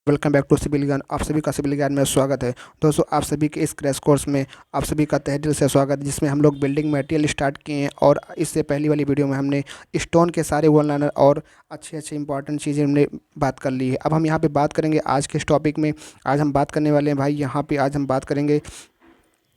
Welcome back to civil ज्ञान। आप सभी का सिविल ज्ञान में स्वागत है। दोस्तों, आप सभी के इस क्रैश कोर्स में आप सभी का तहे दिल से स्वागत है, जिसमें हम लोग बिल्डिंग मटेरियल स्टार्ट किए हैं। और इससे पहली वाली वीडियो में हमने स्टोन के सारे वन लाइनर और अच्छे अच्छे इंपॉर्टेंट चीज़ें हमने बात कर ली है। अब हम यहाँ पे बात करेंगे आज के इस टॉपिक में। आज हम बात करने वाले हैं भाई, यहाँ पे आज हम बात करेंगे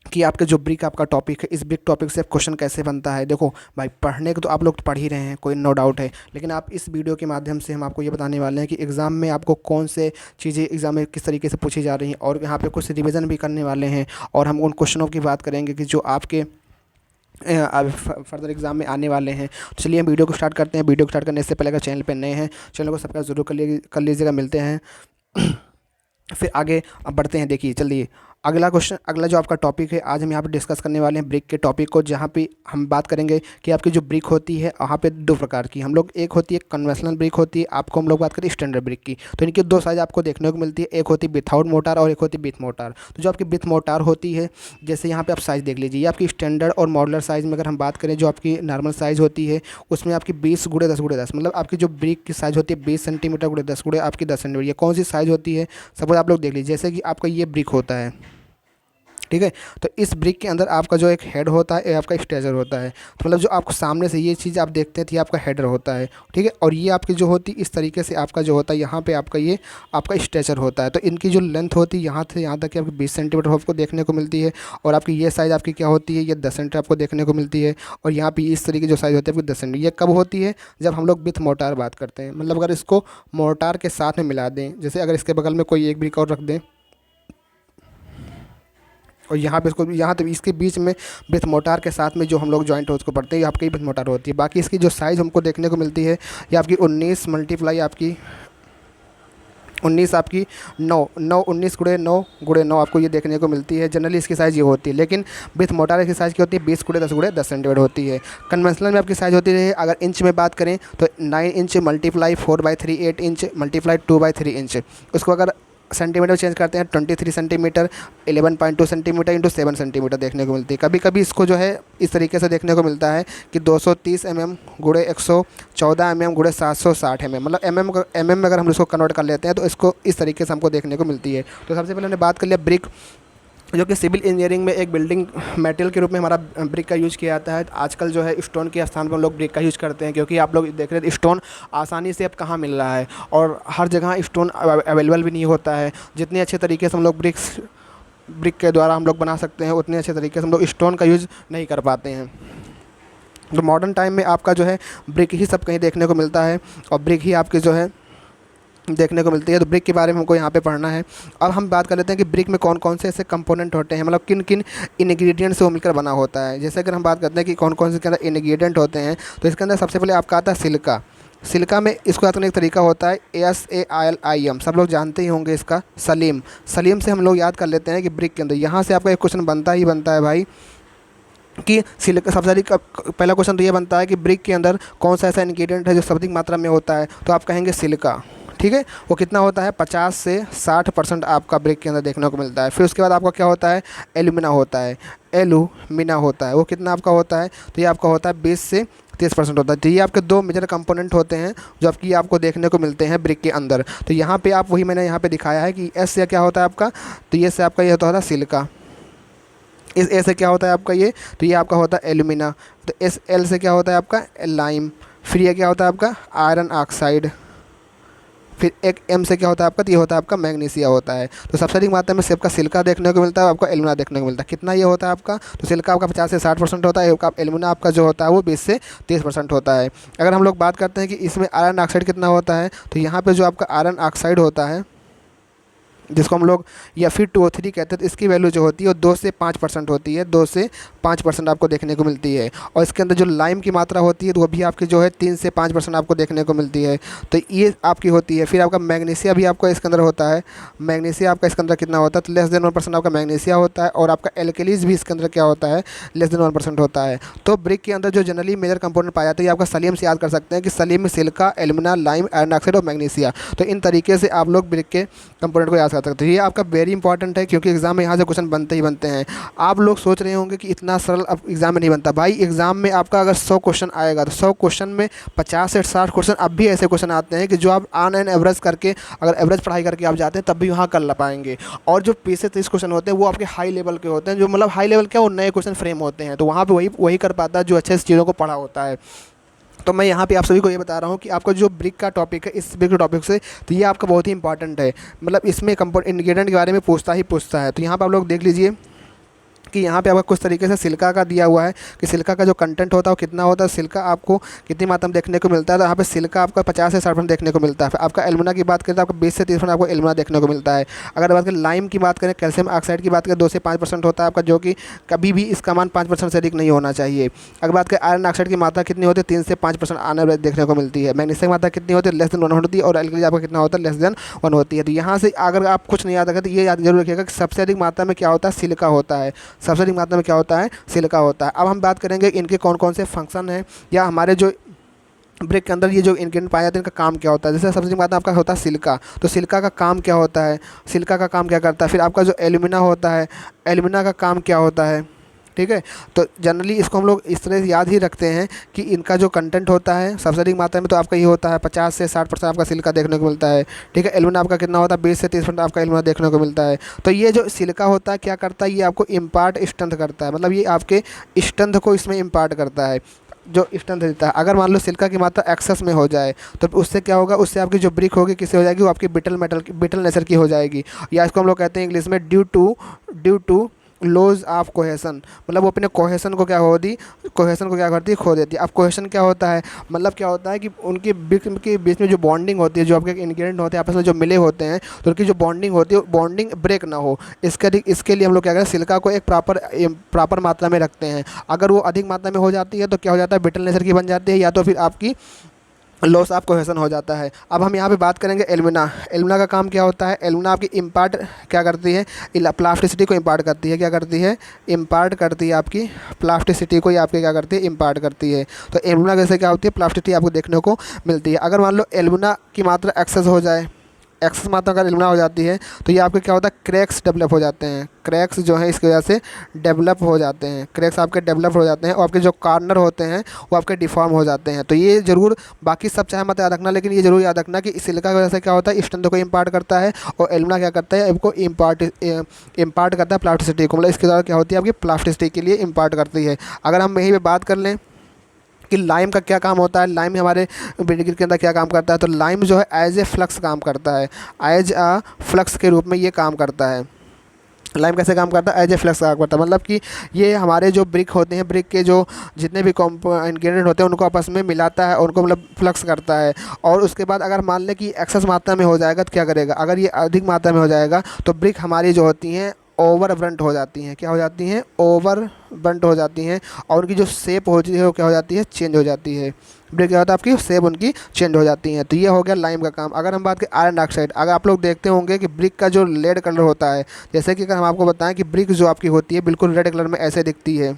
कि आपके जो ब्रिक आपका टॉपिक है, इस ब्रिक टॉपिक से क्वेश्चन कैसे बनता है। देखो भाई, पढ़ने को तो आप लोग तो पढ़ ही रहे हैं, कोई नो डाउट है, लेकिन आप इस वीडियो के माध्यम से हम आपको ये बताने वाले हैं कि एग्ज़ाम में आपको कौन से चीज़ें एग्ज़ाम में किस तरीके से पूछी जा रही हैं, और यहाँ पे कुछ रिवीजन भी करने वाले हैं। और हम उन क्वेश्चनों की बात करेंगे कि जो आपके फर्दर एग्जाम में आने वाले हैं। तो चलिए हम वीडियो को स्टार्ट करते हैं। वीडियो को स्टार्ट करने से पहले अगर चैनल पर नए हैं, चैनल को सब्सक्राइब जरूर कर लीजिएगा। मिलते हैं फिर आगे अब बढ़ते हैं। देखिए चलिए, अगला क्वेश्चन, अगला जो आपका टॉपिक है, आज हम यहाँ पे डिस्कस करने वाले हैं ब्रिक के टॉपिक को, जहाँ पे हम बात करेंगे कि आपकी जो ब्रिक होती है वहाँ पे दो प्रकार की हम लोग, एक होती है कन्वेंशनल ब्रिक होती है, आपको हम लोग बात करें स्टैंडर्ड ब्रिक की। तो इनकी दो साइज आपको देखने को मिलती है, एक होती है विथआउट मोटार और एक होती है विथ मोटार। तो जो आपकी विथ मोटार होती है, जैसे यहाँ पे आप साइज़ देख लीजिए, ये आपकी स्टैंडर्ड और मॉडुलर साइज़ में अगर हम बात करें, जो आपकी नॉर्मल साइज़ होती है उसमें आपकी 20x10x10, मतलब आपकी जो ब्रिक की साइज़ होती है 20 सेंटीमीटर गुणे 10 गुणे आपकी 10 सेंटीमीटर। ये कौन सी साइज़ होती है, सपोज आप लोग देख लीजिए, जैसे कि आपका ये ब्रिक होता है, ठीक है। तो इस ब्रिक के अंदर आपका जो एक हेड होता है, ये आपका स्ट्रेचर होता है। तो मतलब जो आपको सामने से ये चीज़ आप देखते हैं तो ये आपका हेडर होता है, ठीक है। और ये आपकी जो होती है इस तरीके से आपका जो होता है, यहाँ पे आपका ये आपका स्ट्रेचर होता है। तो इनकी जो लेंथ होती है यहाँ से यहाँ तक कि आपकी 20 सेंटीमीटर आपको देखने को मिलती है। और आपकी ये साइज़ आपकी क्या होती है, ये 10 सेंटीमीटर आपको देखने को मिलती है। और यहाँ पर इस तरीके जो साइज़ होती है आपकी 10 सेंटीमीटर। ये कब होती है, जब हम लोग विथ मोटार बात करते हैं, मतलब अगर इसको मोटार के साथ में मिला दें, जैसे अगर इसके बगल में कोई एक ब्रिक और रख दें और यहाँ पे इसको यहाँ तक इसके बीच में विथ मोटार के साथ में जो हम लोग जॉइंट उसको पढ़ते हैं, ये आपकी विथ मोटार होती है। बाकी इसकी जो साइज़ हमको देखने को मिलती है, ये आपकी 19 मल्टीप्लाई आपकी 19 आपकी 9 19 गुणे 9 आपको ये देखने को मिलती है। जनरली इसकी साइज़ ये होती है, लेकिन विथ मोटार की साइज़ क्या होती है, 20 गुणे 10 सेंटीमीटर होती है। कन्वेंशनल में आपकी साइज़ होती है, अगर इंच में बात करें तो 9 inch multiply 4/3 8 inch multiply 2/3 inch. उसको अगर सेंटीमीटर चेंज करते हैं, 23 सेंटीमीटर 11.2 सेंटीमीटर इंटू 7 सेंटीमीटर देखने को मिलती है। कभी कभी इसको जो है इस तरीके से देखने को मिलता है कि 230 mm गुणे 114 mm गुणे 760 mm, मतलब mm में अगर हम इसको कन्वर्ट कर लेते हैं तो इसको इस तरीके से हमको देखने को मिलती है। तो सबसे पहले हमने बात कर लिया ब्रिक, जो कि सिविल इंजीनियरिंग में एक बिल्डिंग मटेरियल के रूप में हमारा ब्रिक का यूज़ किया जाता है। आजकल जो है स्टोन के स्थान पर हम लोग ब्रिक का यूज़ करते हैं, क्योंकि आप लोग देख रहे हैं स्टोन आसानी से अब कहाँ मिल रहा है, और हर जगह स्टोन अवेलेबल भी नहीं होता है। जितने अच्छे तरीके से हम लोग ब्रिक के द्वारा हम लोग बना सकते हैं, उतने अच्छे तरीके से हम लोग स्टोन का यूज़ नहीं कर पाते हैं। तो मॉडर्न टाइम में आपका जो है ब्रिक ही सब कहीं देखने को मिलता है, और ब्रिक ही आपकी जो है देखने को मिलती है। तो ब्रिक के बारे में हमको यहाँ पे पढ़ना है। अब हम बात कर लेते हैं कि ब्रिक में कौन कौन से ऐसे कंपोनेंट होते हैं, मतलब किन किन इंग्रेडिएंट से वो मिलकर बना होता है। जैसे अगर हम बात करते हैं कि कौन कौन से के अंदर इंग्रेडिएंट होते हैं, तो इसके अंदर सबसे पहले आपका आता है सिलिका। सिलिका में इसको याद करने का तरीका होता है SALIM, सब लोग जानते ही होंगे इसका। सलीम से हम लोग याद कर लेते हैं कि ब्रिक के अंदर यहाँ से आपका एक क्वेश्चन बनता ही बनता है भाई, कि सिलिका सबसे पहला क्वेश्चन तो ये बनता है कि ब्रिक के अंदर कौन सा ऐसा इंग्रेडिएंट है जो सर्वाधिक मात्रा में होता है। तो आप कहेंगे सिलिका, ठीक है। वो कितना होता है, 50 से 60% आपका ब्रिक के अंदर देखने को मिलता है। फिर उसके बाद आपका क्या होता है, एल्यूमिना होता है। वो कितना आपका होता है, तो ये आपका होता है 20 से 30% होता है। तो ये आपके दो मेजर कंपोनेंट होते हैं जो आपको देखने को मिलते हैं ब्रिक के अंदर। तो यहाँ पे आप वही मैंने यहाँ पे दिखाया है कि एस से क्या होता है आपका, तो ये से आपका ये होता है सिलिका। इस ए से क्या होता है आपका ये, तो ये आपका होता है एल्यूमिना। तो एस एल से क्या होता है आपका लाइम। फिर ये क्या होता है आपका आयरन ऑक्साइड। फिर एक एम से क्या होता है आपका, तो ये होता है आपका मैग्नीशिया होता है। तो सबसे अधिक मात्रा में आपका सिलिका देखने को मिलता है, आपका एल्यूमिना देखने को मिलता है। कितना ये होता है आपका, तो सिलिका आपका 50 से 60% होता है, एल्यूमिना आपका जो होता है वो 20 से 30% होता है। अगर हम लोग बात करते हैं कि इसमें आयरन ऑक्साइड कितना होता है, तो यहाँ पर जो आपका आयरन ऑक्साइड होता है, जिसको हम लोग या फिर 2O3 कहते हैं, तो इसकी वैल्यू जो होती है वो 2 से 5% होती है। 2 से 5% आपको देखने को मिलती है। और इसके अंदर जो लाइम की मात्रा होती है तो वो भी आपकी जो है 3 से 5% आपको देखने को मिलती है। तो ये आपकी होती है। फिर आपका मैग्नीशिया भी आपको इसके अंदर होता है। मैग्नीशिया आपका इसके अंदर कितना होता है, तो लेस देन 1% आपका मैग्नीशिया होता है। और आपका एल्केलीज भी इसके अंदर क्या होता है, लेस देन 1% होता है। तो ब्रिक के अंदर जो जनरली मेजर कंपोनेंट पाया जाता है, ये आपका सलीम से याद कर सकते हैं कि सलीम में silica, alumina, lime, iron oxide और मैग्नीशिया। तो इन तरीके से आप लोग ब्रिक के कंपोनेंट को याद कर सकते हो। ये आपका वेरी इंपॉर्टेंट है क्योंकि एग्ज़ाम में यहाँ से क्वेश्चन बनते ही बनते हैं। आप लोग सोच रहे होंगे कि इतना सरल अब एग्ज़ाम में नहीं बनता। भाई एग्ज़ाम में आपका अगर 100 क्वेश्चन आएगा तो 100 क्वेश्चन में 50 से 60 क्वेश्चन अब भी ऐसे क्वेश्चन आते हैं कि जो आप ऑन एन एवरेज करके, अगर एवरेज पढ़ाई करके आप जाते हैं तब भी वहाँ कर ला पाएंगे। और जो 20 से 30 क्वेश्चन होते हैं वो आपके हाई लेवल के होते हैं, जो मतलब हाई लेवल क्या, वो नए क्वेश्चन फ्रेम होते हैं, तो वहाँ पर वही कर पाता है जो अच्छे से चीज़ों को पढ़ा होता है। तो मैं यहाँ पे आप सभी को ये बता रहा हूँ कि आपका जो ब्रिक का टॉपिक है, इस ब्रिक के टॉपिक से तो ये आपका बहुत ही इंपॉर्टेंट है। मतलब इसमें इंग्रेडिएंट के बारे में पूछता ही पूछता है। तो यहाँ पर आप लोग देख लीजिए कि यहाँ पे आपका कुछ तरीके से सिल्का का दिया हुआ है कि सिल्का का जो कंटेंट होता है वो कितना होता है, सिल्का आपको कितनी मात्रा में देखने को मिलता है। तो यहाँ पे सिल्का आपका 50 से 60% देखने को मिलता है। फिर आपका एल्युमिना की बात करें तो आपको 20 से 30% आपको एल्युमिना देखने को मिलता है। अगर बात करें लाइम की बात करें, कैल्शियम ऑक्साइड की बात करें, 2 से 5% होता है आपका, जो कि कभी भी इसका मान 5% से अधिक नहीं होना चाहिए। अगर बात करें आयरन ऑक्साइड की मात्रा कितनी होती है, 3 से 5% आने वाले देखने को मिलती है। मैग्नीशियम की मात्रा कितनी होती है, लेस देन 1 होती है। और एल्कली आपका कितना होता है, लेस देन 1 होती है। तो यहाँ से अगर आप कुछ नहीं याद रखें तो ये याद जरूर रखिएगा कि सबसे अधिक मात्रा में क्या होता है, सिलिका होता है। सबसे अधिक मात्रा में क्या होता है, सिलिका होता है। अब हम बात करेंगे इनके कौन कौन से फंक्शन हैं, या हमारे जो ब्रिक के अंदर ये जो इंग्रेडिएंट पाए जाते हैं इनका काम क्या होता है। जैसे सबसे ज़्यादा आपका होता है सिल्का, तो सिल्का का काम क्या होता है, सिल्का का काम क्या करता है। फिर आपका जो एल्युमिना होता है, एल्युमिना का काम क्या होता है, ठीक है। तो जनरली इसको हम लोग इस तरह से याद ही रखते हैं कि इनका जो कंटेंट होता है सबसे अधिक मात्रा में तो आपका ये होता है 50 से 60% आपका सिलिका देखने को मिलता है, ठीक है। एल्युमिना आपका कितना होता है, 20 से 30% आपका एल्युमिना देखने को मिलता है। तो ये जो सिलिका होता है क्या करता है, ये आपको इम्पार्ट स्ट्रेंथ करता है, मतलब ये आपके स्ट्रेंथ को इसमें इम्पार्ट करता है, जो स्ट्रेंथ देता है। अगर मान लो सिलिका की मात्रा एक्सेस में हो जाए तो उससे क्या होगा, उससे आपकी जो ब्रिक होगी किससे हो जाएगी, वो आपकी बिटल नेचर की हो जाएगी, या इसको हम लोग कहते हैं इंग्लिश में due to laws of cohesion. मतलब वो अपने कोहेसन को क्या होती, कोहेसन को क्या करती है, खो देती है। अब कोहेसन क्या होता है, मतलब क्या होता है कि उनकी ब्रिक के बीच में जो बॉन्डिंग होती है, जो आपके इंग्रेडिएंट होते हैं आपस में जो मिले होते हैं, तो उनकी जो बॉन्डिंग होती है बॉन्डिंग ब्रेक ना हो, इसके लिए हम लोग क्या करें, सिलिका को एक प्रॉपर मात्रा में रखते हैं। अगर वो अधिक मात्रा में हो जाती है तो क्या हो जाता है, ब्रिटल नेचर की बन जाती है, या तो फिर आपकी लॉस ऑफ कोहेसन हो जाता है। अब हम यहाँ पे बात करेंगे एल्युमिना। एल्युमिना का काम क्या होता है, एल्युमिना आपकी इम्पार्ट क्या करती है, प्लास्टिसिटी को इम्पार्ट करती है। क्या करती है, इम्पार्ट करती है, आपकी प्लास्टिसिटी को ये आपके क्या करती है, इम्पार्ट करती है। तो एल्युमिना कैसे क्या होती है, प्लास्टिसिटी आपको देखने को मिलती है। अगर मान लो एल्युमिना की मात्रा एक्सेस हो जाए, एक्सेस मात्रा अगर एल्युमिना हो जाती है तो ये आपके क्या होता है, क्रैक्स डेवलप हो जाते हैं। क्रैक्स जो है इसकी वजह से डेवलप हो जाते हैं, क्रैक्स आपके डेवलप हो जाते हैं, और आपके जो कॉर्नर होते हैं वो आपके डिफॉर्म हो जाते हैं। तो ये जरूर, बाकी सब चाहे मत याद रखना, लेकिन ये जरूर याद रखना कि सिलिका की वजह से क्या होता है, स्ट्रेंथ को इम्पार्ट करता है, और एल्युमिना क्या करता है, आपको इम्पार्ट करता है प्लास्टिसिटी को। मतलब इसके द्वारा क्या होती है, आपकी प्लास्टिसिटी के लिए इम्पार्ट करती है। अगर हम यहीं पर बात कर लें कि लाइम का क्या काम होता है, लाइम हमारे ब्रिक के अंदर क्या काम करता है, तो लाइम जो है एज ए फ्लक्स काम करता है, एज आ फ्लक्स के रूप में ये काम करता है। लाइम कैसे काम करता है, एज ए फ्लक्स काम करता है, मतलब कि ये हमारे जो ब्रिक होते हैं, ब्रिक के जो जितने भी इंग्रेडिएंट होते हैं उनको आपस में मिलाता है, उनको मतलब फ्लक्स करता है। और उसके बाद अगर मान लें कि एक्सेस मात्रा में हो जाएगा तो क्या करेगा, अगर ये अधिक मात्रा में हो जाएगा तो ब्रिक हमारी जो होती हैं ओवर बर्न्ट हो जाती हैं। क्या हो जाती हैं, ओवर बर्न्ट हो जाती हैं, और उनकी जो शेप होती है वो क्या हो जाती है, चेंज हो जाती है। ब्रिक क्या होता है, आपकी शेप उनकी चेंज हो जाती है। तो ये हो गया लाइम का काम। अगर हम बात करें आयरन ऑक्साइड, अगर आप लोग देखते होंगे कि ब्रिक का जो रेड कलर होता है, जैसे कि अगर हम आपको बताएं कि ब्रिक जो आपकी होती है बिल्कुल रेड कलर में ऐसे दिखती है,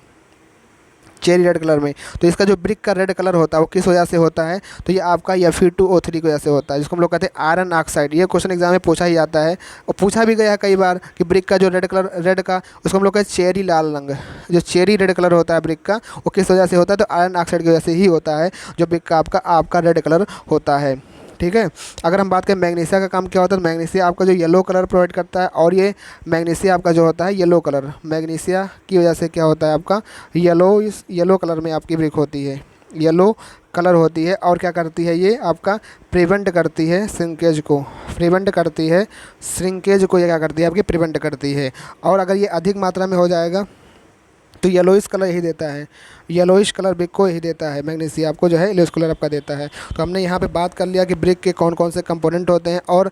चेरी रेड कलर में, तो इसका जो ब्रिक का रेड कलर होता है वो किस वजह से होता है, तो ये आपका Fe2O3 की वजह से होता है, जिसको हम लोग कहते हैं आयरन ऑक्साइड। ये क्वेश्चन एग्जाम में पूछा ही जाता है, और पूछा भी गया है कई बार कि ब्रिक का जो रेड का उसको हम लोग कहते हैं चेरी लाल रंग, जो चेरी रेड कलर होता है ब्रिक का, वो किस वजह से होता है, तो आयरन ऑक्साइड की वजह से ही होता है जो ब्रिक का आपका रेड कलर होता है, ठीक है। अगर हम बात करें मैग्नीशिया का काम क्या होता है, तो मैग्नीशिया आपका जो येलो कलर प्रोवाइड करता है, और ये मैग्नीशिया आपका जो होता है येलो कलर, मैग्नीशिया की वजह से क्या होता है, आपका येलो कलर में आपकी ब्रिक होती है, येलो कलर होती है। और क्या करती है, ये आपका प्रिवेंट करती है श्रिंकेज को, ये क्या करती है, आपकी प्रिवेंट करती है। और अगर ये अधिक मात्रा में हो जाएगा तो येलोइश कलर ही देता है, येलोइश कलर ब्रिक को ही देता है, मैग्नीशिया आपको जो है येलोइश कलर आपका देता है। तो हमने यहाँ पे बात कर लिया कि ब्रिक के कौन कौन से कंपोनेंट होते हैं और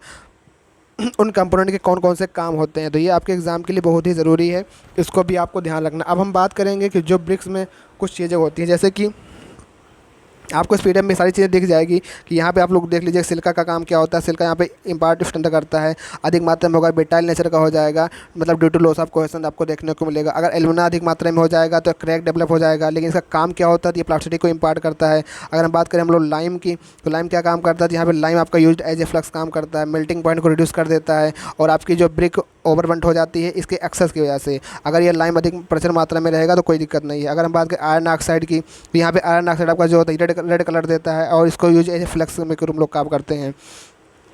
उन कंपोनेंट के कौन कौन से काम होते हैं। तो ये आपके एग्ज़ाम के लिए बहुत ही ज़रूरी है, इसको भी आपको ध्यान रखना। अब हम बात करेंगे कि जो ब्रिक्स में कुछ चीज़ें होती हैं, जैसे कि आपको इस पीडीएफ में सारी चीज़ें दिख जाएगी कि यहाँ पे आप लोग देख लीजिए सिल्का का काम क्या होता है। सिल्का यहाँ पे इम्पार्ट स्ट्रेंथ करता है, अधिक मात्रा में होगा बेटाइल नेचर का हो जाएगा, मतलब due to loss of cohesion आपको देखने को मिलेगा। अगर एल्यूमिना अधिक मात्रा में हो जाएगा तो क्रैक डेवलप हो जाएगा। लेकिन इसका काम क्या होता है, ये प्लास्टिसिटी को इम्पार्ट करता है। अगर हम बात करें हम लोग लाइम की, तो लाइम क्या काम करता है, यहाँ पर लाइम आपका यूज एज ए फ्लक्स काम करता है, मेल्टिंग पॉइंट को रिड्यूस कर देता है और आपकी जो ब्रिक ओवरबंट हो जाती है इसके एक्सेस की वजह से। अगर ये लाइम अधिक प्रचुर मात्रा में रहेगा तो कोई दिक्कत नहीं है। अगर हम बात करें आयरन ऑक्साइड की, तो यहाँ पे आयरन ऑक्साइड आपका जो होता है रेड कलर देता है और इसको यूज एज फ्लक्स में हम लोग काम करते हैं।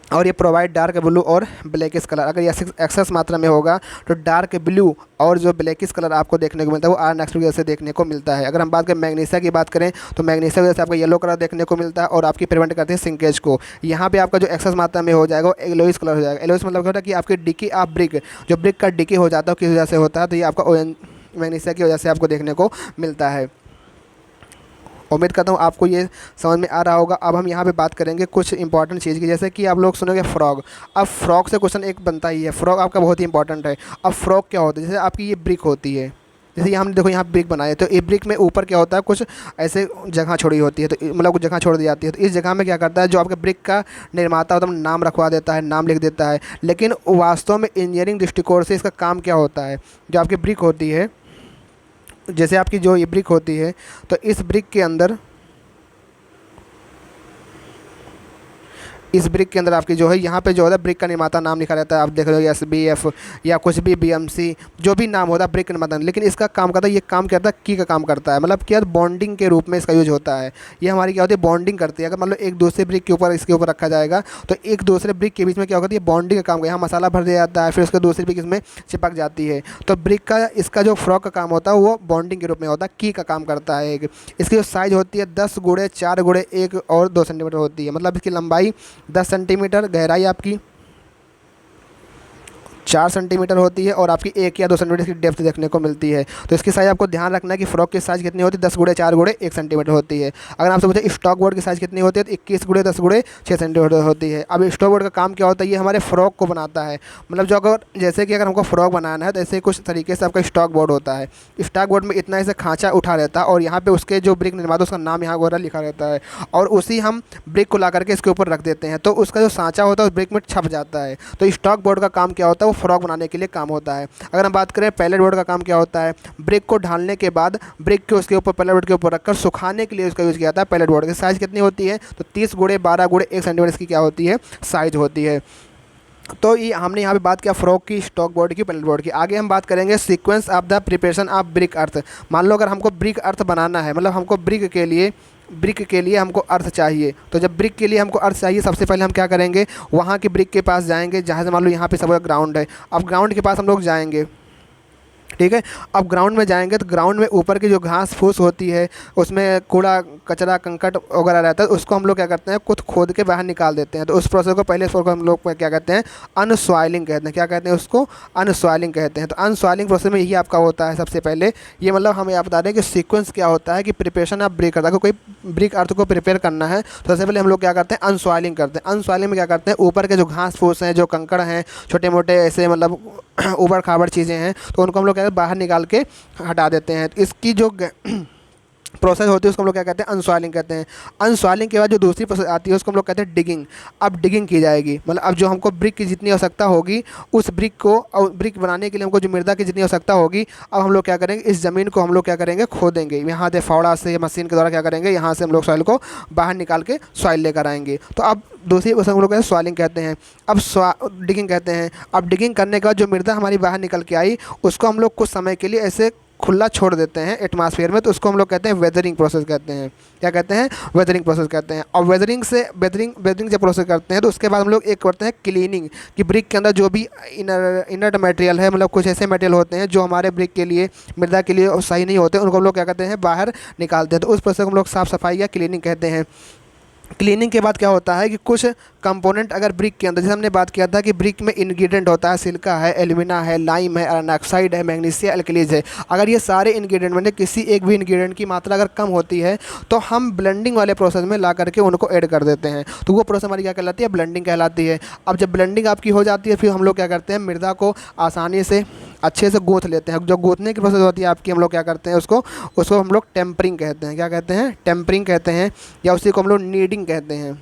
और ये प्रोवाइड डार्क ब्लू और ब्लैकिश कलर। अगर ये एक्सेस मात्रा में होगा तो डार्क ब्लू और जो ब्लैकिश कलर आपको देखने को मिलता है वो आयरन ऑक्साइड की वजह से देखने को मिलता है। अगर हम बात करें मैग्नीशिया की बात करें तो मैग्नीशिया की वजह से आपको येलो कलर देखने को मिलता है और आपकी प्रिवेंट करते हैं सिंकेज को। यहाँ पे आपका जो एक्सेस मात्रा में हो जाएगा वो येलोइश कलर हो जाएगा। येलोइश मतलब क्या होता है कि आपकी डिकी आप ब्रिक, जो ब्रिक का डिकी हो जाता है किस वजह से होता है, तो ये आपका मैग्नीशिया की वजह से आपको देखने को मिलता है। उम्मीद करता हूँ आपको ये समझ में आ रहा होगा। अब हम यहाँ पे बात करेंगे कुछ इंपॉर्टेंट चीज़ की, जैसे कि आप लोग सुनोगे फ्रॉग। अब फ्रॉग से क्वेश्चन एक बनता ही है, फ्रॉग आपका बहुत ही इंपॉर्टेंट है। अब फ्रॉग क्या होता है, जैसे आपकी ये ब्रिक होती है, जैसे ये हमने देखो यहाँ ब्रिक बनाए, तो ये ब्रिक में ऊपर क्या होता है कुछ ऐसे जगह छोड़ी होती है, तो मतलब कुछ जगह छोड़ दी जाती है। तो इस जगह में क्या करता है जो आपके ब्रिक का निर्माता होता है नाम रखवा देता है, नाम लिख देता है। लेकिन वास्तव में इंजीनियरिंग दृष्टिकोण से इसका काम क्या होता है, जो आपकी ब्रिक होती है, जैसे आपकी जो ये ब्रिक होती है, तो इस ब्रिक के अंदर, इस ब्रिक के अंदर आपकी जो है यहाँ पे जो है ब्रिक का निर्माता नाम लिखा रहता है। आप देख रहे हो SBF या कुछ भी BMC जो भी नाम होता है ब्रिक का निर्माता। लेकिन इसका काम करता है, ये काम करता है की का काम करता है, मतलब क्या बॉन्डिंग के रूप में इसका यूज होता है। ये हमारी क्या होती है बॉन्डिंग करती है। अगर मतलब एक दूसरे ब्रिक के ऊपर इसके ऊपर रखा जाएगा तो एक दूसरे ब्रिक के बीच में क्या होगा, ये बॉन्डिंग का काम है। यहाँ मसाला भर दिया जाता है, फिर उसके दूसरी ब्रिक इसमें चिपक जाती है। तो ब्रिक का इसका जो फ्रॉग का काम होता है वो बॉन्डिंग के रूप में होता है, की का काम करता है। एक इसकी जो साइज़ होती है 10 गुणे 4 गुणे 1 और 2 सेंटीमीटर होती है। मतलब इसकी लंबाई 10 सेंटीमीटर, गहराई आपकी 4 सेंटीमीटर होती है और आपकी 1 या 2 सेंटीमीटर की डेप्थ देखने को मिलती है। तो इसकी साइज़ आपको ध्यान रखना है कि फ्रॉग की साइज़ कितनी होती है, 10 गुणे 4 गुणे 1 सेंटीमीटर होती है। अगर आपसे पूछे स्टॉक बोर्ड की साइज़ कितनी होती है, तो 21 गुणे 10 गुणे 6 सेंटीमीटर होती है। अब स्टॉक बोर्ड का काम क्या होता है, ये हमारे फ्रॉग को बनाता है। मतलब जो अगर जैसे कि अगर हमको फ्रॉग बनाना है तो ऐसे कुछ तरीके से आपका स्टॉक बोर्ड होता है। स्टॉक बोर्ड में इतना ऐसे खाँचा उठा रहता है और यहाँ पर उसके जो ब्रिक निर्माता उसका नाम यहाँ वगैरह लिखा रहता है और उसी हम ब्रिक को ला करके इसके ऊपर रख देते हैं, तो उसका जो सांचा होता है उस ब्रिक में छप जाता है। तो स्टॉक बोर्ड का काम क्या होता है, वो फ्रॉग बनाने के लिए काम होता है। अगर हम बात करें पैलेट बोर्ड का काम क्या होता है, ब्रिक को ढालने के बाद ब्रिक के उसके ऊपर पैलेट बोर्ड के ऊपर रखकर सुखाने के लिए उसका यूज़ किया जाता है। पैलेट बोर्ड की साइज़ कितनी होती है, तो 30 गुणे 12 गुणे 1 सेंटीमीटर इसकी क्या होती है, साइज़ होती है। तो ये हमने यहाँ पे बात किया फ्रॉग की, स्टॉक बोर्ड की, पैलेट बोर्ड की। आगे हम बात करेंगे sequence of the preparation of brick earth. मान लो अगर हमको ब्रिक अर्थ बनाना है, मतलब हमको ब्रिक के लिए हमको अर्थ चाहिए। तो जब ब्रिक के लिए हमको अर्थ चाहिए, सबसे पहले हम क्या करेंगे, वहाँ की ब्रिक के पास जाएंगे जहाँ से मान लो यहाँ पे सब ग्राउंड है। अब ग्राउंड के पास हम लोग जाएंगे, ठीक है। अब ग्राउंड में जाएंगे तो ग्राउंड में ऊपर की जो घास फूस होती है, उसमें कूड़ा कचरा कंकट वगैरह रहता है, उसको हम लोग क्या करते हैं खुद खोद के बाहर निकाल देते हैं। तो उस प्रोसेस को पहले को हम लोग क्या कहते हैं, अनसॉइलिंग कहते हैं। क्या कहते हैं उसको, अनसॉइलिंग कहते हैं। तो अनसॉइलिंग प्रोसेस में यही आपका होता है सबसे पहले। ये मतलब हम यहाँ बता दें कि सीक्वेंस क्या होता है कि प्रिपरेशन ऑफ ब्रिक अर्थ, कोई ब्रिक अर्थ को प्रिपेयर करना है तो सबसे पहले हम लोग क्या करते हैं, अनसॉइलिंग करते हैं। अनसॉइलिंग में क्या करते हैं, ऊपर के जो घास फूस हैं, जो कंकड़ हैं, छोटे मोटे ऐसे मतलब ऊबड़ खाबड़ चीज़ें हैं, तो उनको हम लोग क्या बाहर निकाल के हटा देते हैं। इसकी जो प्रोसेस होती है उसको हम लोग क्या कहते हैं, अनसॉइलिंग कहते हैं। अनसॉइलिंग के बाद जो दूसरी प्रोसेस आती है उसको हम लोग कहते हैं डिगिंग। अब डिगिंग की जाएगी, मतलब अब जो हमको ब्रिक की जितनी आवश्यकता होगी उस ब्रिक को, और ब्रिक बनाने के लिए हमको जो मृदा की जितनी आवश्यकता होगी, अब हम लोग क्या करेंगे, इस ज़मीन को हम लोग क्या करेंगे, खोदेंगे। यहाँ से फावड़ा से मशीन के द्वारा क्या करेंगे, यहाँ से हम लोग सॉइल को बाहर निकाल के सॉइल लेकर आएंगे। तो अब दूसरी प्रोसेस हम लोग सॉइलिंग कहते हैं, अब डिगिंग कहते हैं। अब डिगिंग करने के बाद जो मृदा हमारी बाहर निकल के आई उसको हम लोग कुछ समय के लिए ऐसे खुला छोड़ देते हैं एटमॉस्फेयर में, तो उसको हम लोग कहते हैं वेदरिंग प्रोसेस कहते हैं। क्या कहते हैं, वेदरिंग प्रोसेस कहते हैं। और वेदरिंग जब प्रोसेस करते हैं तो उसके बाद हम लोग एक करते हैं क्लीनिंग, कि ब्रिक के अंदर जो भी इनर्ट मटेरियल है, मतलब कुछ ऐसे मटेरियल होते हैं जो हमारे ब्रिक के लिए, मृदा के लिए सही नहीं होते, उनको हम लोग क्या कहते हैं, बाहर निकालते हैं। तो उस प्रोसेस को हम लोग साफ़ सफाई या क्लीनिंग कहते हैं। क्लीनिंग के बाद क्या होता है कि कुछ कंपोनेंट अगर ब्रिक के अंदर, जैसे हमने बात किया था कि ब्रिक में इंग्रेडिएंट होता है, सिलिका है, एल्यूमिना है, लाइम है, आयरन ऑक्साइड है, मैग्नीशिया एल्कलीज है। अगर ये सारे इंग्रेडिएंट में किसी एक भी इंग्रेडिएंट की मात्रा अगर कम होती है तो हम ब्लेंडिंग वाले प्रोसेस में ला करके उनको ऐड कर देते हैं। तो वो प्रोसेस हमारी क्या कहलाती है, ब्लेंडिंग कहलाती है। अब जब ब्लेंडिंग आपकी हो जाती है फिर हम लोग क्या करते हैं, मृदा को आसानी से अच्छे से गूँथ लेते हैं। जो गूँथने की प्रोसेस होती है आपकी, हम लोग क्या करते हैं उसको हम लोग टेम्परिंग कहते हैं। क्या कहते हैं? टेम्परिंग कहते हैं, या उसी को हम लोग नीडिंग कहते हैं।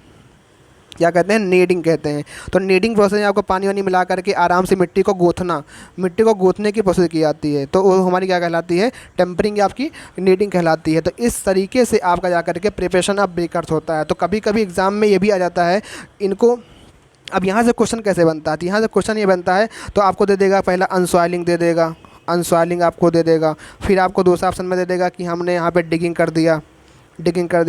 क्या कहते हैं? नीडिंग कहते हैं। तो नीडिंग प्रोसेस में आपको पानी वानी मिला करके आराम से मिट्टी को गूँथने की प्रोसेस की जाती है, तो वो हमारी क्या कहलाती है? टेम्परिंग, या आपकी नीडिंग कहलाती है। तो इस तरीके से आपका जा करके प्रिपरेशन ऑफ ब्रिक अर्थ होता है। तो कभी कभी एग्ज़ाम में ये भी आ जाता है इनको। अब यहाँ से क्वेश्चन कैसे बनता है? तो यहाँ से क्वेश्चन ये बनता है, तो आपको दे देगा पहला अनसॉइलिंग दे देगा, अनसॉइलिंग आपको दे देगा। फिर आपको दूसरा ऑप्शन में दे देगा कि हमने यहाँ पे डिगिंग कर दिया,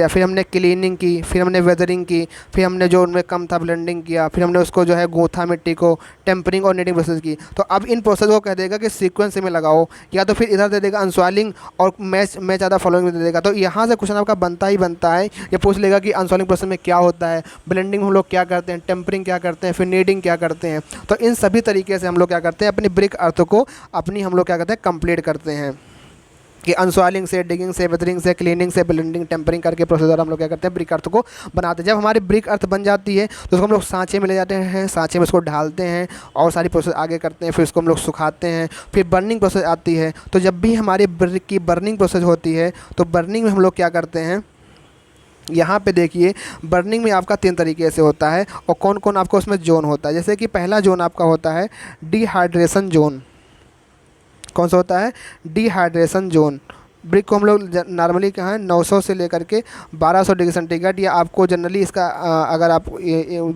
फिर हमने क्लीनिंग की, फिर हमने वेदरिंग की, फिर हमने जो उनमें कम था ब्लेंडिंग किया, फिर हमने उसको जो है गूँथा मिट्टी को, टेम्परिंग और नीडिंग प्रोसेस की। तो अब इन प्रोसेस को कह देगा कि सीक्वेंस में लगाओ, या तो फिर इधर दे देगा अनसॉइलिंग और मैच ज़्यादा फॉलोइंग में दे देगा। तो यहाँ से क्वेश्चन आपका बनता ही बनता है। ये पूछ लेगा कि अनसॉइलिंग प्रोसेस में क्या होता है, ब्लेंडिंग हम लोग क्या करते हैं, टेम्परिंग क्या करते हैं, फिर नीडिंग क्या करते हैं। तो इन सभी तरीके से हम लोग क्या करते हैं, अपनी ब्रिक अर्थ को हम लोग क्या करते हैं, कंप्लीट करते हैं। कि अनसॉइलिंग से, डिगिंग से, वेदरिंग से, क्लीनिंग से, ब्लेंडिंग, टेम्परिंग करके प्रोसेस हम लोग क्या करते हैं, ब्रिक अर्थ को बनाते हैं। जब हमारी ब्रिक अर्थ बन जाती है तो उसको हम लोग सांचे में ले जाते हैं, सांचे में उसको ढालते हैं और सारी प्रोसेस आगे करते हैं। फिर उसको हम लोग सुखाते हैं, फिर बर्निंग प्रोसेस आती है। तो जब भी हमारी ब्रिक की बर्निंग प्रोसेस होती है तो बर्निंग में हम लोग क्या करते हैं, यहाँ पे देखिए बर्निंग में आपका 3 तरीके से होता है, और कौन कौन आपका उसमें जोन होता है। जैसे कि पहला जोन आपका होता है डिहाइड्रेशन जोन। कौन सा होता है? Dehydration zone. ब्रिक को हम लोग नॉर्मली कहाँ है 900 से लेकर के 1200 डिग्री सेंटीग्रेड, या आपको जनरली इसका अगर आप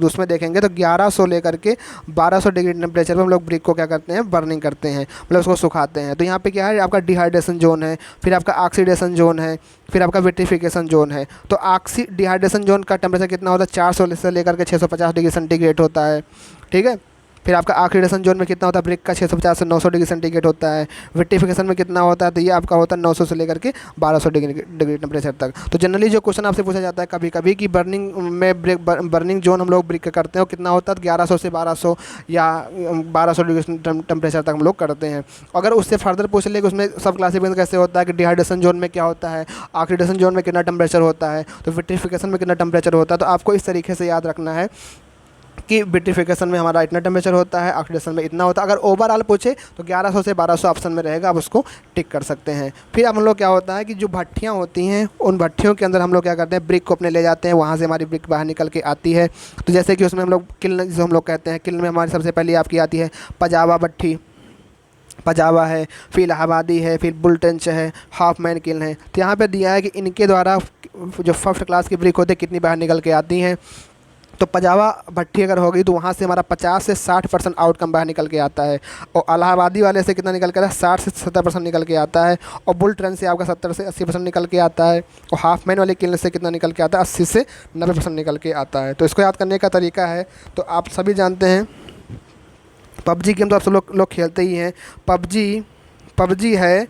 उसमें देखेंगे तो 1100 लेकर के 1200 डिग्री टेम्परेचर पर हम लोग ब्रिक को क्या करते हैं, बर्निंग करते हैं, मतलब उसको सुखाते हैं। तो यहाँ पे क्या है, आपका डिहाइड्रेशन जोन है, फिर आपका ऑक्सीडेशन जोन है, फिर आपका विट्रिफिकेशन जोन है। तो डिहाइड्रेशन जोन का टेम्परेचर कितना होता है? 400 से लेकर के 650 डिग्री सेंटीग्रेड होता है। ठीक है। फिर आपका ऑक्सीडेशन जोन में कितना होता है, ब्रिक का 650 से 900 डिग्री सेंटीग्रेड होता है। विट्रिफिकेशन में कितना होता है, तो ये आपका होता है 900 से लेकर के 1200 डिग्री टेम्परेचर तक। तो जनरली जो क्वेश्चन आपसे पूछा जाता है कभी कभी कि बर्निंग में बर्निंग जोन हम लोग ब्रिक का करते हैं, और कितना होता है 1100 से 1200 या 1200 डिग्री टेम्परेचर तक हम लोग करते हैं। अगर उससे फर्दर पूछ ले कि उसमें सब क्लासिफिकेशन कैसे होता है, कि डिहाइड्रेशन जोन में क्या होता है, ऑक्सीडेशन जोन में कितना टेम्परेचर होता है, तो विट्रिफिकेशन में कितना टेम्परेचर होता है, तो आपको इस तरीके से याद रखना है कि विट्रिफिकेशन में हमारा इतना टेम्परेचर होता है, ऑक्सीडेशन में इतना होता है। अगर ओवरऑल पूछे तो 1100 से 1200 ऑप्शन में रहेगा, आप उसको टिक कर सकते हैं। फिर हम लोग क्या होता है कि जो भट्टियाँ होती हैं, उन भट्टियों के अंदर हम लोग क्या करते हैं, ब्रिक को अपने ले जाते हैं, वहाँ से हमारी ब्रिक बाहर निकल के आती है। तो जैसे कि उसमें हम लोग किल्न, जिसे हम लोग कहते हैं, किल्न में हमारी सबसे पहले आपकी आती है पजावा भट्टी, पजावा है, फिर इलाहाबादी है, फिर बुलटेंच है, हाफ मैन किल्न है। तो यहाँ पे दिया है कि इनके द्वारा जो फर्स्ट क्लास की ब्रिक होती है कितनी बाहर निकल के आती हैं। तो पजावा भट्टी अगर होगी तो वहाँ से हमारा 50 से 60% आउटकम बाहर निकल के आता है, और इलाहाबादी वाले से कितना निकल के आता है, 60 से 70% निकल के आता है, और बुल ट्रेन से आपका 70 से 80% निकल के आता है, और हाफ मैन वाले किल्न से कितना निकल के आता है, 80 से 90% निकल के आता है। तो इसको याद करने का तरीका है, तो आप सभी जानते हैं पबजी गेम तो आप सब लोग खेलते ही हैं। पबजी है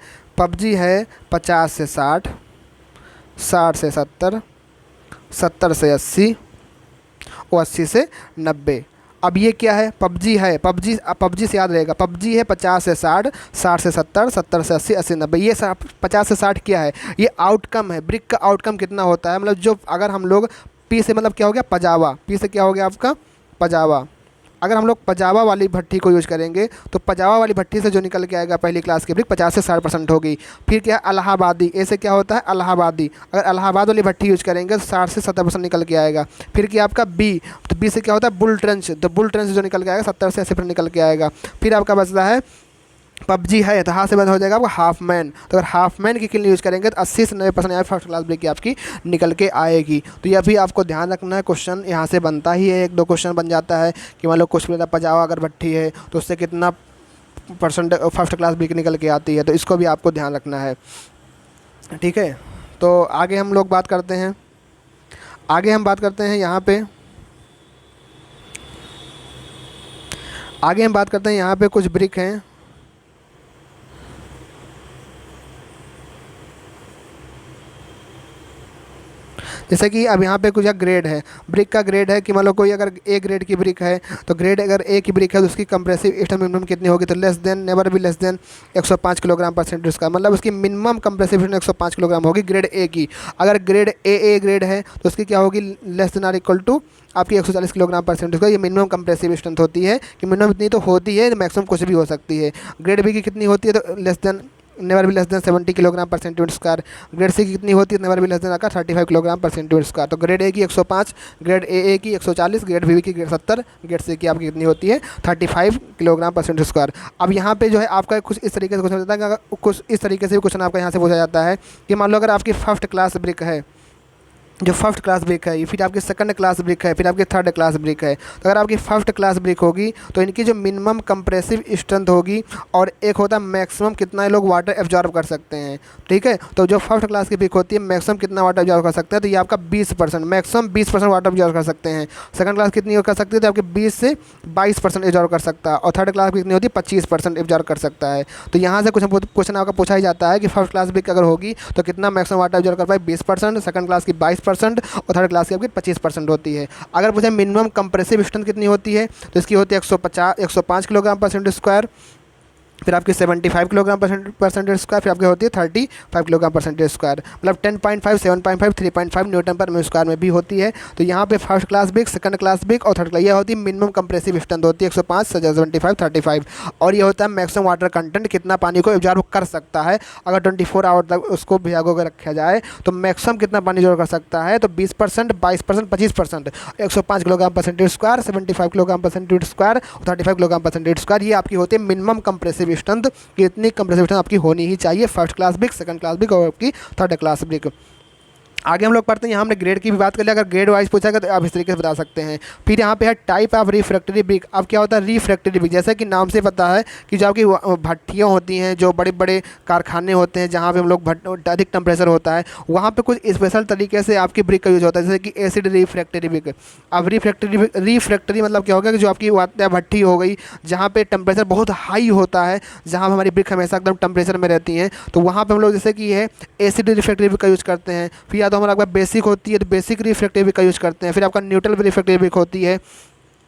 50 से 60, 60 से 70, 70 से 80 और 80 से 90। अब ये क्या है, पबजी से याद रहेगा, पबजी है 50 से 60, 60 से 70, 70 से 80, 80 90। ये 50 से 60 क्या है, ये आउटकम है, ब्रिक का आउटकम कितना होता है, मतलब जो अगर हम लोग पी से, मतलब क्या हो गया पजावा, पी से क्या हो गया आपका पजावा। अगर हम लोग पजावा वाली भट्टी को यूज़ करेंगे तो पजावा वाली भट्टी से जो निकल के आएगा पहली क्लास की ब्रिक 50 से 60% होगी। फिर क्या है इलाहाबादी, ऐसे क्या होता है इलाहाबादी, अगर इलाहाबाद वाली भट्टी यूज़ करेंगे तो 60 से 70% निकल के आएगा। फिर क्या आपका बी, तो बी से क्या होता है बुल ट्रेंच, तो बुल ट्रेंच जो निकल के आएगा 70 से 80% निकल के आएगा। फिर आपका बचता है पबजी है, तो हाथ से बंद हो जाएगा आपका हाफ मैन, तो अगर हाफ मैन की किल यूज़ करेंगे तो 80 से 90% यहाँ फर्स्ट क्लास ब्रिक की आपकी निकल के आएगी। तो यह भी आपको ध्यान रखना है, क्वेश्चन यहाँ से बनता ही है, 1-2 क्वेश्चन बन जाता है कि मान लो कुछ भी पजावा अगर भट्टी है तो उससे कितना % फर्स्ट क्लास ब्रिक निकल के आती है, तो इसको भी आपको ध्यान रखना है। ठीक है, तो आगे हम लोग बात करते हैं, यहाँ पे कुछ ब्रिक हैं। जैसे कि अब यहाँ पे कुछ ग्रेड है, ब्रिक का ग्रेड है कि मान लो कोई अगर ए ग्रेड की ब्रिक है, तो ग्रेड अगर ए की ब्रिक है तो उसकी कंप्रेसिव स्ट्रेंथ मिनिमम कितनी होगी, तो less than, never be less than 105 kilogram पर सेंटीमीटर स्क्वायर, मतलब उसकी मिनिमम कंप्रेसिव स्ट्रेंथ 105 किलोग्राम होगी ग्रेड ए की। अगर ग्रेड ए ग्रेड है तो उसकी क्या होगी, less than or equal to आपकी 140 किलोग्राम पर सेंटीमीटर स्क्वायर। ये मिनिमम कंप्रेसिव स्ट्रेंथ होती है कि मिनिमम इतनी तो होती है, मैक्सिमम कुछ भी हो सकती है। ग्रेड बी की कितनी होती है, तो लेस देन, नेवर भी लेस देन 70 किलोग्राम पर सेंटीमीटर स्क्वायर। ग्रेड सी की कितनी होती है, नेवर भी लेस देन आकर 35 किलोग्राम पर सेंटीमीटर स्क्वायर। तो ग्रेड ए की 105, ग्रेड ए की 140, ग्रेड बी की 70, ग्रेड सी की आपकी कितनी होती है 35 किलोग्राम पर सेंटीमीटर स्क्वायर। अब यहाँ पे जो है आपका कुछ इस तरीके से क्वेश्चन होता है कि कुछ इस तरीके से भी क्वेश्चन आपका यहाँ से पूछा जाता है कि मान लो अगर आपकी फर्स्ट क्लास ब्रिक है, जो फर्स्ट क्लास ब्रिक है, फिर आपकी सेकंड क्लास ब्रिक है, फिर आपकी थर्ड क्लास ब्रिक है, तो अगर आपकी फर्स्ट क्लास ब्रिक होगी तो इनकी जो मिनिमम कंप्रेसिव स्ट्रेंथ होगी और एक होता है मैक्सिमम कितना ये लोग वाटर एब्जॉर्ब कर सकते हैं, ठीक है। तो जो फर्स्ट क्लास की ब्रिक होती है मैक्सिमम कितना वाटर एब्जॉर्ब कर सकते हैं, तो ये आपका 20%, मैक्सिमम 20% वाटर एब्जॉर्ब कर सकते हैं। सेकंड क्लास कितनी कर सकती है, तो आपके 20 से 22% एब्जॉर्ब कर सकता है, और थर्ड क्लास कितनी होती है 25% एब्जॉर्ब कर सकता है। तो यहाँ से कुछ क्वेश्चन आपका पूछा ही जाता है कि फर्स्ट क्लास ब्रिक अगर होगी तो कितना मैक्सिमम वाटर एब्जॉर्ब कर पाए, 20%, सेकंड क्लास की 22% और थर्ड क्लास की आपकी 25% होती है। अगर पूछे मिनिमम कंप्रेसिव स्ट्रेंथ कितनी होती है, तो इसकी होती है 105 किलोग्राम पर सेंटीमीटर स्क्वायर, फिर आपकी 75 किलोग्राम पर सेंटीमीटर स्क्वायर, फिर आपकी होती है 35 किलोग्राम पर सेंटीमीटर स्क्वायर, मतलब 10.5, 7.5, 3.5 न्यूटन पर मीटर स्क्वायर में भी होती है। तो यहाँ पे first class brick, second class brick और थर्ड क्लास, ये होती है मिनिमम कंप्रेसिव स्ट्रेंथ होती है 105, 75, 35, और ये होता है मैक्सिमम वाटर कंटेंट कितना पानी को एब्जॉर्ब कर सकता है। अगर 24 आवर तक उसको भिगो कर रखा जाए तो मैक्सिमम कितना पानी एब्जॉर्ब कर सकता है, तो 20%, 22%, 25%, 105 किलोग्राम पर सेंटीमीटर स्क्वायर, 75 किलोग्राम पर सेंटीमीटर स्क्वायर, 35 किलोग्राम पर सेंटीमीटर स्क्वायर, ये आपकी होती है मिनिमम कंप्रेसिव स्ट्रेंथ कि इतनी कंप्रेसिव स्ट्रेंथ आपकी होनी ही चाहिए first class brick, second class brick और आपकी थर्ड क्लास ब्रिक। आगे हम लोग पढ़ते हैं, यहाँ हमने ग्रेड की भी बात कर लिया। अगर ग्रेड वाइज पूछा गया तो आप इस तरीके से बता सकते हैं। फिर यहाँ पे है टाइप ऑफ रिफ्रैक्टरी ब्रिक। अब क्या होता है रिफ्रैक्टरी ब्रिक, जैसे कि नाम से पता है कि जो आपकी भट्टियाँ होती हैं, जो बड़े बड़े कारखाने होते हैं जहाँ पे हम लोग अधिक टेम्परेचर होता है, वहाँ पे कुछ स्पेशल तरीके से आपकी ब्रिक का यूज होता है, जैसे कि एसिड रिफ्रैक्टरी ब्रिक। अब रिफ्रैक्टरी मतलब क्या होगा कि जो आपकी भट्टी हो गई जहाँ पे टेम्परेचर बहुत हाई होता है, जहाँ हमारी ब्रिक हमेशा एकदम टेम्परेचर में रहती हैं, तो वहाँ पर हम लोग जैसे कि है एसिड रिफ्रैक्टरी ब्रिक का यूज़ करते हैं। फिर तो हमारा बेसिक होती है तो बेसिक रिफ्रैक्टिव ब्रिक का यूज़ करते हैं। फिर आपका न्यूट्रल रिफ्रैक्टिव ब्रिक होती है।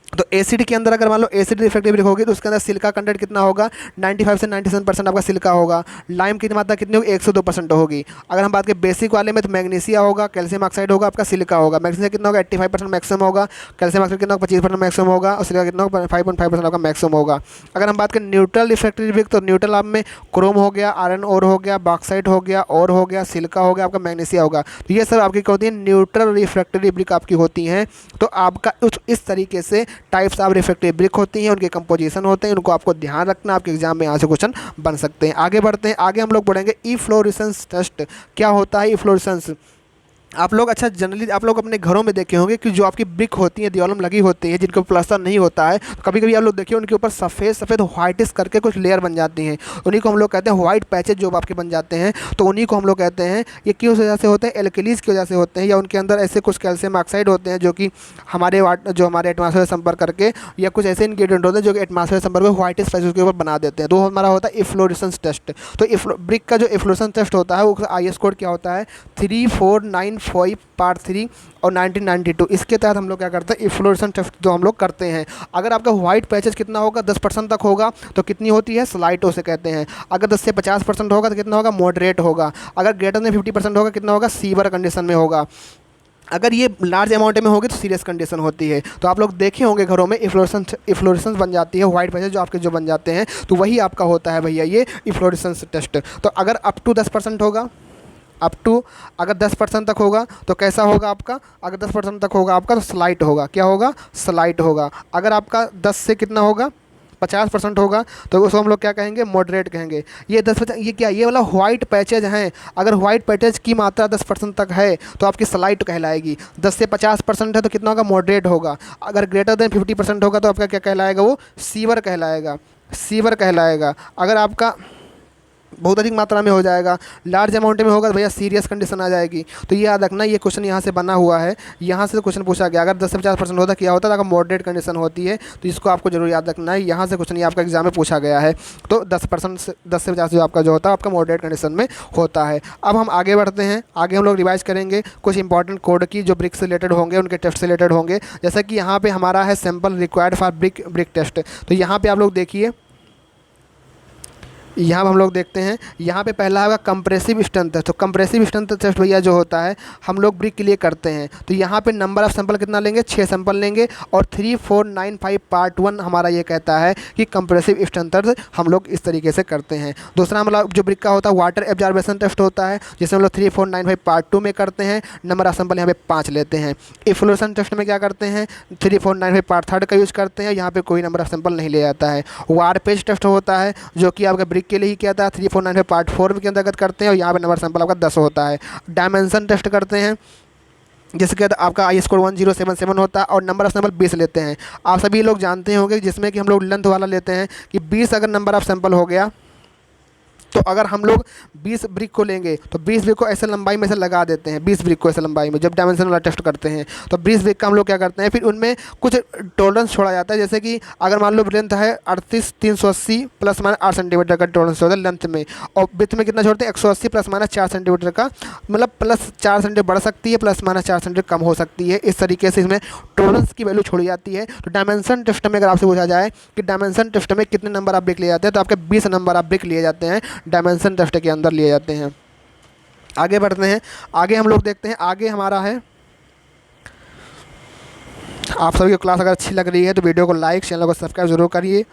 तो एसिड के अंदर अगर मान लो एसिड रिफ्रैक्टिव ब्रिक होगी तो उसके अंदर सिलिका कंटेंट कितना होगा, 95 से 97% आपका सिलिका होगा। लाइम की मात्रा कितनी होगी, 102% होगी। अगर हम बात करें बेसिक वाले में तो मैग्नीशिया होगा, कैल्शियम ऑक्साइड होगा, आपका सिलिका होगा। मैग्नीशिया कितना होगा 85% मैक्सिमम होगा, कैल्शियम ऑक्साइड कितना होगा 25% मैक्सिमम होगा, और सिलिका कितना होगा 5.5% आपका मैक्सिमम होगा। अगर हम बात करें न्यूट्रल रिफ्रैक्टिव ब्रिक तो न्यूट्रल आप में क्रोम हो गया, आयरन ओर हो गया, बॉक्साइट हो गया, और हो गया, सिलिका हो गया, आपका मैग्नीशिया होगा। तो ये सब आपकी क्या होती है न्यूट्रल रिफ्रैक्टिव ब्रिक आपकी होती हैं। तो आपका इस तरीके से टाइप्स ऑफ रिफ्रैक्टिव ब्रिक होती हैं, उनके कंपोजिशन होते हैं, उनको आपको ध्यान रखना, आपके एग्जाम में यहाँ से क्वेश्चन बन सकते हैं। आगे बढ़ते हैं, आगे हम लोग पढ़ेंगे इफ्लोरेसेंस टेस्ट। क्या होता है इफ्लोरेसेंस? आप लोग अच्छा जनरली आप लोग अपने घरों में देखे होंगे कि जो आपकी ब्रिक होती है दीवारों में लगी होती है, जिनके प्लास्टर नहीं होता है, तो कभी कभी आप लोग देखिए उनके ऊपर सफ़ेद सफ़ेद व्हाइटिश करके कुछ लेयर बन जाती हैं, उन्हीं को हम लोग कहते हैं व्हाइट पैचेज जो आपके बन जाते हैं, तो उन्हीं को हम लोग कहते हैं। ये किस वजह से होते हैं? एल्कलीज की वजह से होते हैं, या उनके अंदर ऐसे कुछ कैल्शियम ऑक्साइड होते हैं जो कि हमारे एटमॉस्फेयर से संपर्क करके, या कुछ ऐसे इंग्रेडिएंट होते हैं जो कि एटमॉस्फेयर संपर्क में व्हाइटिश पैचेज के ऊपर बना देते हैं। तो हमारा होता है इफ्लोरेसेंस टेस्ट। तो ब्रिक का जो इफ्लोरेसेंस टेस्ट होता है वो IS कोड क्या होता है 3495 पार्ट 3 और 1992। इसके तहत हम लोग क्या करते हैं इफ्लोरेसेंस टेस्ट जो हम लोग करते हैं। अगर आपका व्हाइट पैचेज कितना होगा 10% तक होगा तो कितनी होती है स्लाइट उसे कहते हैं। अगर 10 से 50% होगा तो कितना होगा मॉडरेट होगा। अगर ग्रेटर देन 50% होगा कितना होगा सीवर कंडीशन में होगा। अगर ये लार्ज अमाउंट में होगी तो सीरियस कंडीशन होती है। तो आप लोग देखे होंगे घरों में इफ्लोरेसेंस बन जाती है, व्हाइट पैचेज जो आपके जो बन जाते हैं, तो वही आपका होता है भैया ये इफ्लोरेसेंस टेस्ट। तो अगर अप टू 10% होगा, अगर 10% तक होगा तो कैसा होगा आपका? अगर 10% तक होगा आपका तो स्लाइट होगा। क्या होगा? स्लाइट होगा। अगर आपका 10 से कितना होगा 50% होगा तो उसको हम लोग क्या कहेंगे मॉडरेट कहेंगे। ये 10% ये क्या ये वाला व्हाइट पैचेज हैं, अगर व्हाइट पैचेज की मात्रा 10% तक है तो आपकी स्लाइट कहलाएगी। 10 से 50% है तो कितना होगा मॉडरेट होगा। अगर ग्रेटर देन 50% होगा तो आपका क्या कहलाएगा वो सीवर कहलाएगा, सीवर कहलाएगा। अगर आपका बहुत अधिक मात्रा में हो जाएगा, लार्ज अमाउंट में होगा तो भैया सीरियस कंडीशन आ जाएगी। तो ये याद रखना, ये क्वेश्चन यहाँ से बना हुआ है, यहाँ से क्वेश्चन पूछा गया। अगर 10 से 50% होता क्या होता है, अगर मॉडरेट कंडीशन होती है तो इसको आपको जरूर याद रखना है। यहाँ से क्वेश्चन ये आपका एग्जाम में पूछा गया है। तो 10% से 10 से 50 जो आपका जो होता है आपका मॉडरेट कंडीशन में होता है। अब हम आगे बढ़ते हैं, आगे हम लोग रिवाइज करेंगे कुछ इंपॉर्टेंट कोड की जो ब्रिक से रिलेटेड होंगे, उनके टेस्ट से रिलेटेड होंगे। जैसा कि यहाँ पे हमारा है sample required for brick test. तो यहाँ पे आप लोग देखिए, यहाँ हम लोग देखते हैं, यहाँ पे पहला होगा कंप्रेसिव स्ट्रेंथ टेस्ट। तो कंप्रेसिव स्ट्रेंथ टेस्ट भैया जो होता है हम लोग ब्रिक के लिए करते हैं। तो यहाँ पे नंबर ऑफ सैंपल कितना लेंगे, 6 सैंपल लेंगे और 3495 पार्ट 1 हमारा ये कहता है कि कंप्रेसिव स्ट्रेंथ टेस्ट हम लोग इस तरीके से करते हैं। दूसरा मतलब जो ब्रिक का होता है वाटर एब्जॉर्बेशन टेस्ट होता है, जिसमें हम लोग 3495 पार्ट 2 में करते हैं। नंबर ऑफ सैंपल यहाँ पे 5 लेते हैं। इफ्लोरेसेंस टेस्ट में क्या करते हैं, 3495 पार्ट 3 का यूज़ करते हैं, यहाँ पे कोई नंबर ऑफ सैंपल नहीं ले जाता है। वार पेज टेस्ट होता है जो कि आपका ब्रिक के लिए ही किया था, 3495 पार्ट 4 के अंतर्गत करते हैं और यहाँ पे नंबर सैंपल आपका 10 होता है। डायमेंशन टेस्ट करते हैं जिसके आपका आई स्कोर 1077 होता है और नंबर ऑफ सैंपल 20 लेते हैं। आप सभी लोग जानते होंगे जिसमें कि हम लोग लेंथ वाला लेते हैं कि 20 अगर नंबर ऑफ सैंपल हो गया तो अगर हम लोग 20 ब्रिक को लेंगे तो 20 ब्रिक को ऐसे लंबाई में से लगा देते हैं, 20 ब्रिक को ऐसे लंबाई में जब डायमेंशन वाला टेस्ट करते हैं तो 20 ब्रिक का हम लोग क्या करते हैं, फिर उनमें कुछ टॉलरेंस छोड़ा जाता है। जैसे कि अगर मान लो लेंथ है 38,380 प्लस माइनस 8 सेंटीमीटर का टॉलरेंस होता है लेंथ में, और विड्थ में कितना छोड़ते हैं 180 प्लस माइनस 4 सेंटीमीटर का, मतलब प्लस 4 सेंटीमीटर बढ़ सकती है, प्लस माइनस 4 सेंटीमीटर कम हो सकती है। इस तरीके से इसमें टॉलरेंस की वैल्यू छोड़ी जाती है। तो डायमेंशन टेस्ट में अगर आपसे पूछा जाए कि डायमेंशन टेस्ट में कितने नंबर आप ब्रिक लिए जाते हैं, तो आपके 20 नंबर आप ब्रिक लिए जाते हैं, डायमेंशन टेस्ट के अंदर लिए जाते हैं। आगे बढ़ते हैं, आगे हम लोग देखते हैं, आगे हमारा है, आप सभी को क्लास अगर अच्छी लग रही है तो वीडियो को लाइक, चैनल को सब्सक्राइब जरूर करिए।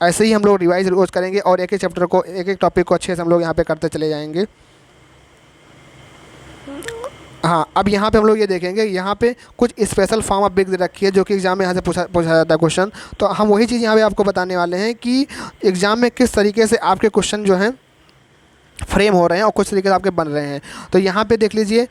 ऐसे ही हम लोग रिवाइज रोज करेंगे और एक एक चैप्टर को, एक एक टॉपिक को अच्छे से हम लोग यहाँ पे करते चले जाएंगे। हाँ, अब यहाँ पे हम लोग ये देखेंगे, यहाँ पे कुछ स्पेशल फॉर्म ऑफ ब्रिक रखी है जो कि एग्जाम में यहाँ से पूछा जाता है क्वेश्चन। तो हम वही चीज़ यहाँ पे आपको बताने वाले हैं कि एग्जाम में किस तरीके से आपके क्वेश्चन जो हैं फ्रेम हो रहे हैं और कुछ तरीके से आपके बन रहे हैं। तो यहाँ पे देख लीजिए,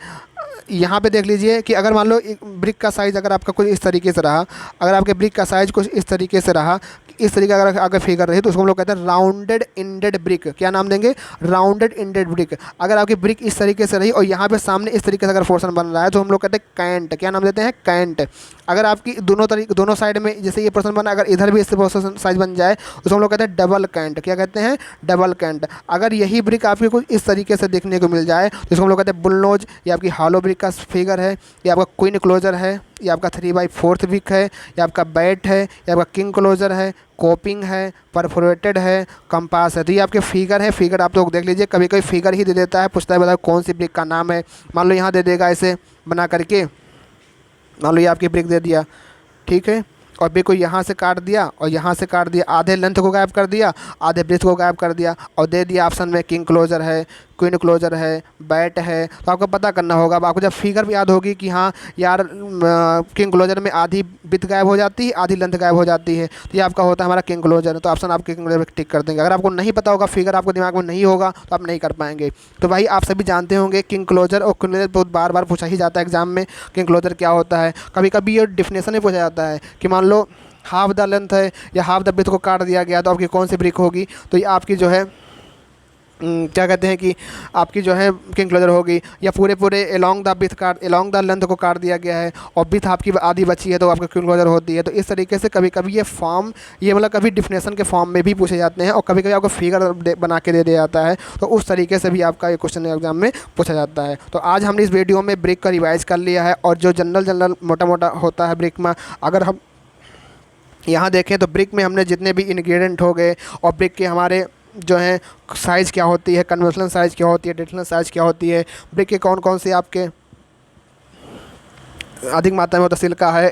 यहाँ पे देख लीजिए कि अगर मान लो एक ब्रिक का साइज़ अगर आपका कुछ इस तरीके से रहा, अगर आपके ब्रिक का साइज़ कुछ इस तरीके से रहा, इस तरीके का अगर फिगर रही तो उसको हम लोग कहते हैं राउंडेड इंडेड ब्रिक। क्या नाम देंगे, राउंडेड इंडेड ब्रिक। अगर आपकी ब्रिक इस तरीके से रही और यहाँ पे सामने इस तरीके से अगर पोर्शन बन रहा है तो हम लोग कहते हैं कैंट। क्या नाम देते हैं, कैंट। अगर आपकी दोनों साइड में जैसे ये पोर्शन बना, अगर इधर भी इससे पोर्शन साइज बन जाए उसको हम लोग कहते हैं डबल कैंट। क्या कहते हैं, डबल कैंट। अगर यही ब्रिक आपकी कुछ इस तरीके से देखने को मिल जाए तो इसको हम लोग कहते हैं बुलनोज। ये आपकी हॉलो ब्रिक का फिगर है, ये आपका क्वीन क्लोजर है, ये आपका 3/4 ब्रिक है, ये आपका बैट है, ये आपका किंग क्लोजर है, कोपिंग है, परफोरेटेड है, कंपास है। तो ये आपके फिगर है। फिगर आप लोग देख लीजिए, कभी कभी फिगर ही दे देता है, पूछता है बताओ कौन सी ब्रिक का नाम है। मान लो यहाँ दे देगा ऐसे बना करके, मान लो ये आपकी ब्रिक दे दिया, ठीक है, और ब्रिक को यहाँ से काट दिया और यहाँ से काट दिया, आधे लेंथ को गायब कर दिया, आधे ब्रिक को गायब कर दिया और दे दिया ऑप्शन में किंग क्लोजर है, क्वीन क्लोजर है, बैट है। तो आपको पता करना होगा, अब आपको जब फिगर भी याद होगी कि हाँ यार किंग क्लोजर में आधी ब्रिक गायब हो जाती है, आधी लेंथ गायब हो जाती है, तो ये आपका होता है हमारा किंग क्लोजर। तो ऑप्शन आप किंग क्लोजर पर टिक कर देंगे। अगर आपको नहीं पता होगा, फिगर आपको दिमाग में नहीं होगा तो आप नहीं कर पाएंगे। तो भाई आप सभी जानते होंगे किंग क्लोजर और क्लोजर बहुत बार बार पूछा ही जाता है एग्जाम में, किंग क्लोजर क्या होता है। कभी कभी ये डिफिनेशन भी पूछा जाता है कि मान लो हाफ द लेंथ है या हाफ द ब्रेथ को काट दिया गया तो आपकी कौन सी ब्रिक होगी, तो ये आपकी जो है क्या कहते हैं कि आपकी जो है किंग क्लोजर होगी। या पूरे एलोंग द लेंथ को काट दिया गया है और ब्रेथ आपकी आधी बची है तो आपकी किंग क्लोजर होती है। तो इस तरीके से कभी कभी ये फॉर्म, ये मतलब कभी डिफिनेशन के फॉर्म में भी पूछे जाते हैं और कभी कभी आपको फिगर बना के दे दिया जाता है। तो उस तरीके से भी आपका ये क्वेश्चन एग्जाम में पूछा जाता है। तो आज हमने इस वीडियो में ब्रिक का रिवाइज कर लिया है और जो जनरल मोटा मोटा होता है ब्रिक में, अगर हम यहाँ देखें तो ब्रिक में हमने जितने भी इंग्रेडिएंट हो गए और ब्रिक के हमारे जो है साइज़ क्या होती है, कन्वेंशनल साइज़ क्या होती है, ट्रेडिशनल साइज़ क्या होती है, ब्रिक के कौन कौन से आपके अधिक मात्रा में होता है, सिलिका है,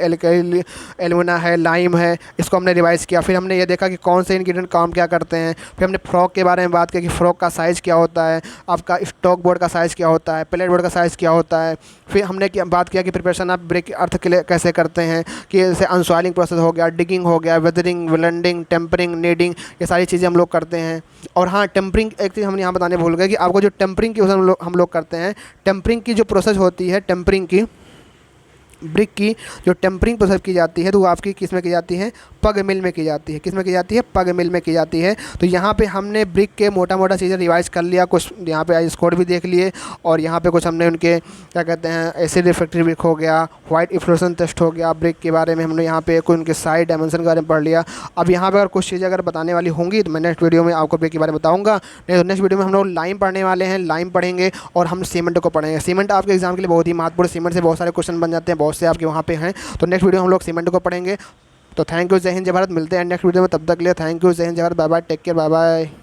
एल्यूमिना है, लाइम है, इसको हमने रिवाइज़ किया। फिर हमने ये देखा कि कौन से इंग्रेडिएंट काम क्या करते हैं। फिर हमने फ्रॉक के बारे में बात की कि फ्रॉक का साइज़ क्या होता है, आपका स्टॉक बोर्ड का साइज़ क्या होता है, प्लेट बोर्ड का साइज़ क्या होता है। फिर हमने बात किया कि प्रिपरेशन आप ब्रिक अर्थ के लिए कैसे करते हैं, कि जैसे अनसॉइलिंग प्रोसेस हो गया, डिगिंग हो गया, वेदरिंग, ब्लेंडिंग, टेम्परिंग, नीडिंग, ये सारी चीज़ें हम लोग करते हैं। और हाँ, टेम्परिंग एक चीज़ हम यहाँ बताने भूल गए कि आपको जो टेम्परिंग की हम लोग करते हैं, टेम्परिंग की जो प्रोसेस होती है, टेम्परिंग की ब्रिक की जो टेम्परिंग प्रोसेस की जाती है तो वो आपकी किस में की जाती है, पग मिल में की जाती है। किस में की जाती है, पग मिल में की जाती है। तो यहाँ पे हमने ब्रिक के मोटा मोटा चीज़ें रिवाइज कर लिया, कुछ यहाँ पे आइस कोड भी देख लिए, और यहाँ पे कुछ हमने उनके क्या कहते हैं एसिड रिफ्रैक्टिव ब्रिक हो गया, वाइट इफ्लोरेसेंस टेस्ट हो गया, ब्रिक के बारे में हमने यहाँ पे कोई उनके साइड डायमेंशन के बारे में पढ़ लिया। अब यहाँ पे अगर कुछ चीज़ें अगर बताने वाली होंगी तो मैं नेक्स्ट वीडियो में आपको ब्रिक के बारे में बताऊँगा। नहीं तो नेक्स्ट वीडियो में हम लोग लाइम पढ़ने वाले हैं, लाइम पढ़ेंगे और हम सीमेंट को पढ़ेंगे। सीमेंट आपके एग्जाम के लिए बहुत ही महत्वपूर्ण, सीमेंट से बहुत सारे क्वेश्चन बन जाते हैं, बहुत से आपके वहाँ पे हैं। तो नेक्स्ट वीडियो हम लोग सीमेंट को पढ़ेंगे। तो थैंक यू, जय हिंद जय भारत। मिलते हैं नेक्स्ट वीडियो में, तब तक के लिए थैंक यू, जय हिंद जय Bharat, bye bye, take care, bye bye.